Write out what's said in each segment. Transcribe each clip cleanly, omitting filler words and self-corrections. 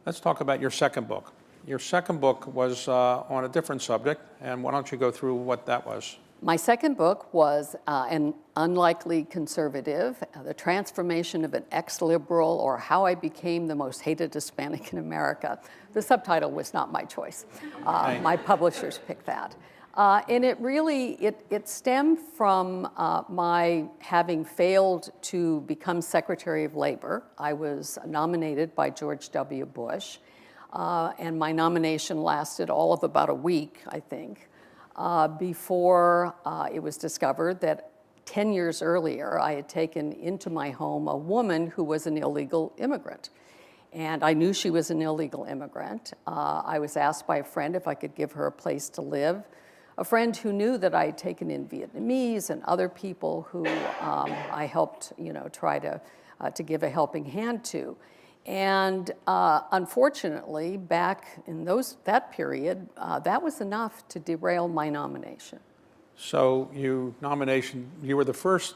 Let's talk about your second book. Your second book was on a different subject, and why don't you go through what that was? My second book was An Unlikely Conservative, The Transformation of an Ex-Liberal, or How I Became the Most Hated Hispanic in America. The subtitle was not my choice. My publishers picked that. And it really, it stemmed from my having failed to become Secretary of Labor. I was nominated by George W. Bush, and my nomination lasted all of about a week, I think. Before it was discovered that 10 years earlier, I had taken into my home a woman who was an illegal immigrant. And I knew she was an illegal immigrant. I was asked by a friend if I could give her a place to live. A friend who knew that I had taken in Vietnamese and other people who I helped, try to give a helping hand to. And unfortunately, back in that period, that was enough to derail my nomination. So you were the first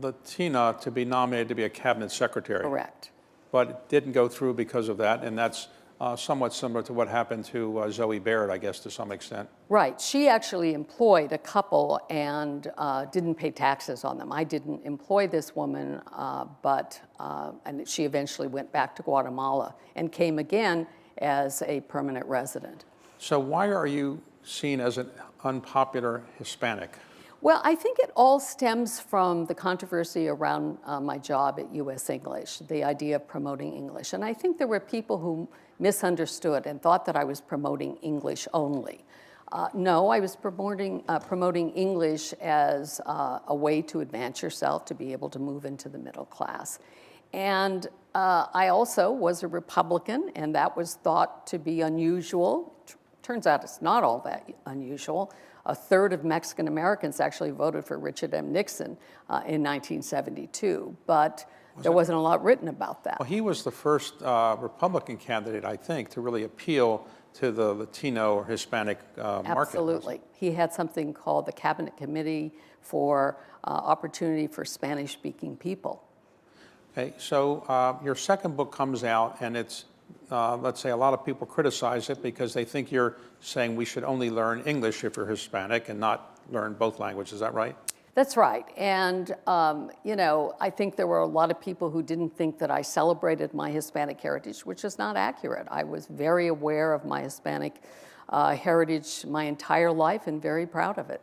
Latina to be nominated to be a cabinet secretary. Correct. But it didn't go through because of that, and that's somewhat similar to what happened to Zoe Baird, I guess, to some extent. Right. She actually employed a couple and didn't pay taxes on them. I didn't employ this woman, and she eventually went back to Guatemala and came again as a permanent resident. So why are you seen as an unpopular Hispanic? Well, I think it all stems from the controversy around my job at U.S. English, the idea of promoting English. And I think there were people who misunderstood and thought that I was promoting English only. No, I was promoting English as a way to advance yourself, to be able to move into the middle class. And I also was a Republican, and that was thought to be unusual. Turns out it's not all that unusual. A third of Mexican Americans actually voted for Richard M. Nixon in 1972, but there wasn't a lot written about that. Well, he was the first Republican candidate, I think, to really appeal to the Latino or Hispanic market. Absolutely. He had something called the Cabinet Committee for Opportunity for Spanish-Speaking People. Okay, so your second book comes out, and it's let's say a lot of people criticize it because they think you're saying we should only learn English if you're Hispanic and not learn both languages. Is that right? That's right. And, I think there were a lot of people who didn't think that I celebrated my Hispanic heritage, which is not accurate. I was very aware of my Hispanic heritage my entire life and very proud of it.